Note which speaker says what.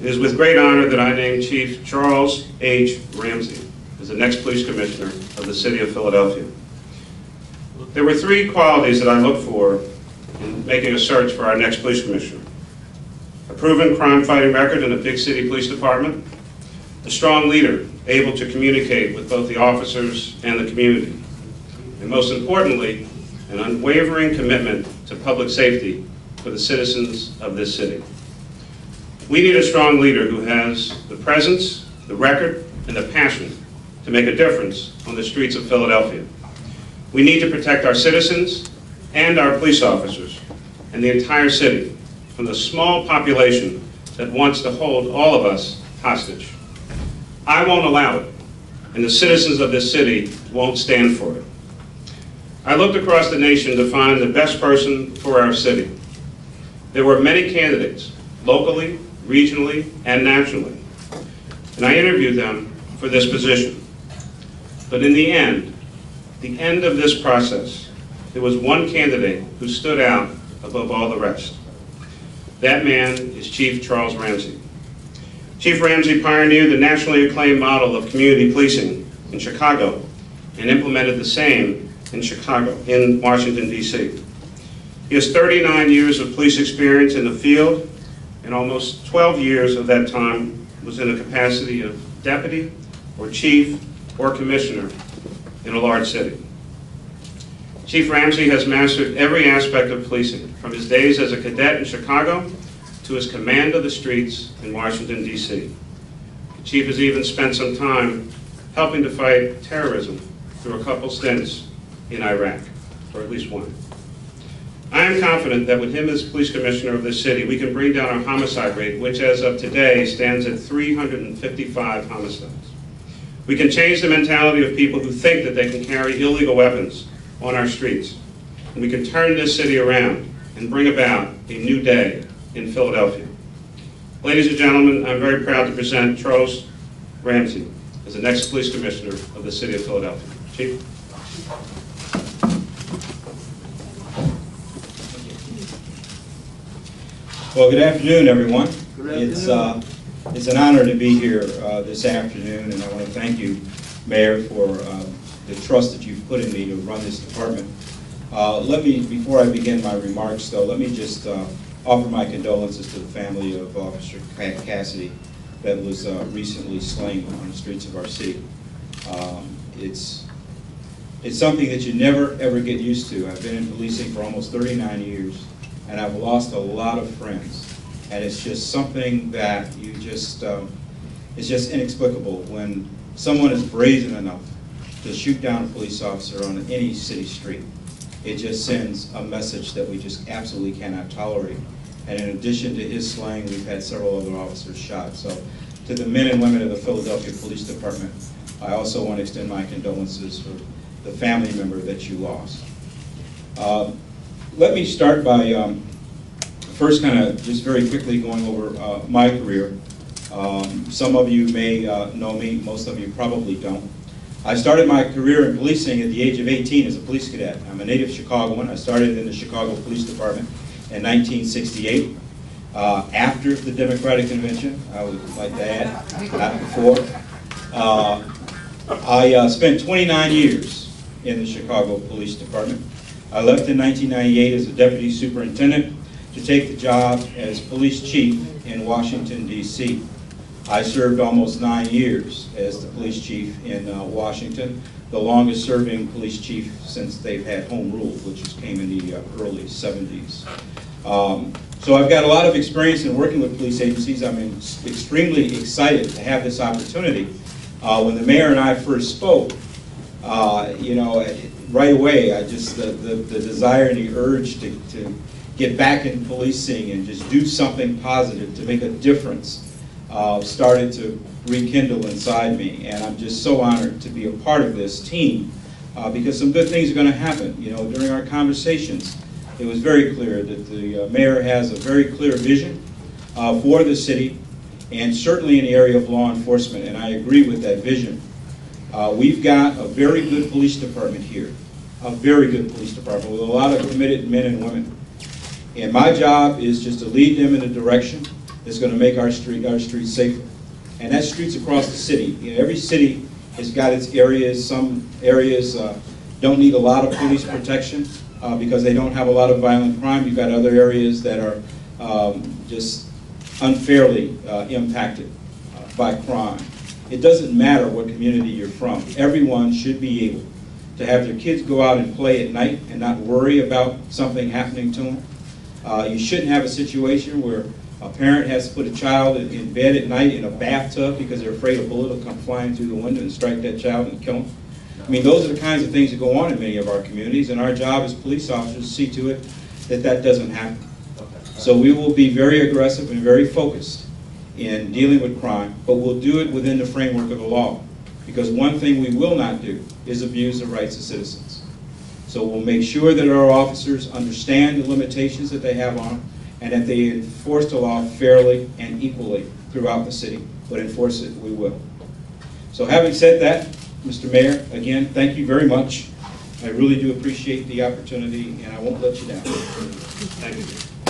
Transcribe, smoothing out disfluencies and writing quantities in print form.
Speaker 1: It is with great honor that I name Chief Charles H. Ramsey as the next Police Commissioner of the City of Philadelphia. There were three qualities that I looked for in making a search for our next Police Commissioner: a proven crime-fighting record in a big city police department, a strong leader able to communicate with both the officers and the community, and most importantly, an unwavering commitment to public safety for the citizens of this city. We need a strong leader who has the presence, the record, and the passion to make a difference on the streets of Philadelphia. We need to protect our citizens and our police officers and the entire city from the small population that wants to hold all of us hostage. I won't allow it, and the citizens of this city won't stand for it. I looked across the nation to find the best person for our city. There were many candidates, locally, regionally, and nationally, and I interviewed them for this position. But in the end of this process, there was one candidate who stood out above all the rest. That man is Chief Charles Ramsey. Chief Ramsey pioneered the nationally acclaimed model of community policing in Chicago and implemented the same in Washington, D.C. He has 39 years of police experience in the field, and almost 12 years of that time was in the capacity of deputy or chief or commissioner in a large city. Chief Ramsey has mastered every aspect of policing, from his days as a cadet in Chicago to his command of the streets in Washington, D.C. The chief has even spent some time helping to fight terrorism through a couple stints in Iraq, or at least one. I am confident that with him as police commissioner of this city, we can bring down our homicide rate, which as of today stands at 355 homicides. We can change the mentality of people who think that they can carry illegal weapons on our streets. And we can turn this city around and bring about a new day in Philadelphia. Ladies and gentlemen, I'm very proud to present Charles Ramsey as the next police commissioner of the City of Philadelphia. Chief.
Speaker 2: Well, good afternoon, everyone.
Speaker 3: Good afternoon.
Speaker 2: It's an honor to be here this afternoon, and I want to thank you, Mayor, for the trust that you've put in me to run this department. Before I begin my remarks, though, let me just offer my condolences to the family of Officer Cassidy that was recently slain on the streets of our city. It's something that you never, ever get used to. I've been in policing for almost 39 years. And I've lost a lot of friends, and it's just something that it's just inexplicable when someone is brazen enough to shoot down a police officer on any city street. It just sends a message that we just absolutely cannot tolerate. And in addition to his slaying, we've had several other officers shot. So to the men and women of the Philadelphia Police Department, I also want to extend my condolences for the family member that you lost. Let me start by first kind of just very quickly going over my career. Some of you may know me, most of you probably don't. I started my career in policing at the age of 18 as a police cadet. I'm a native Chicagoan. I started in the Chicago Police Department in 1968. After the Democratic Convention, I would like to add, not before. I spent 29 years in the Chicago Police Department. I left in 1998 as a deputy superintendent to take the job as police chief in Washington, D.C. I served almost 9 years as the police chief in Washington, the longest serving police chief since they've had home rule, which came in the early 70s. So I've got a lot of experience in working with police agencies. I'm extremely excited to have this opportunity. When the mayor and I first spoke, right away, the desire and the urge to get back in policing and just do something positive to make a difference started to rekindle inside me. And I'm just so honored to be a part of this team because some good things are going to happen. During our conversations, it was very clear that the mayor has a very clear vision for the city, and certainly in the area of law enforcement, and I agree with that vision. We've got a very good police department here, a very good police department with a lot of committed men and women. And my job is just to lead them in the direction that's going to make our streets safer. And that's streets across the city. You know, every city has got its areas. Some areas don't need a lot of police protection because they don't have a lot of violent crime. You've got other areas that are just unfairly impacted by crime. It doesn't matter what community you're from. Everyone should be able to have their kids go out and play at night and not worry about something happening to them. You shouldn't have a situation where a parent has to put a child in bed at night in a bathtub because they're afraid a bullet will come flying through the window and strike that child and kill them. I mean, those are the kinds of things that go on in many of our communities, and our job as police officers is to see to it that that doesn't happen. So we will be very aggressive and very focused in dealing with crime, but we'll do it within the framework of the law. Because one thing we will not do is abuse the rights of citizens. So we'll make sure that our officers understand the limitations that they have on them and that they enforce the law fairly and equally throughout the city. But enforce it, we will. So having said that, Mr. Mayor, again, thank you very much. I really do appreciate the opportunity, and I won't let you down.
Speaker 1: Thank you.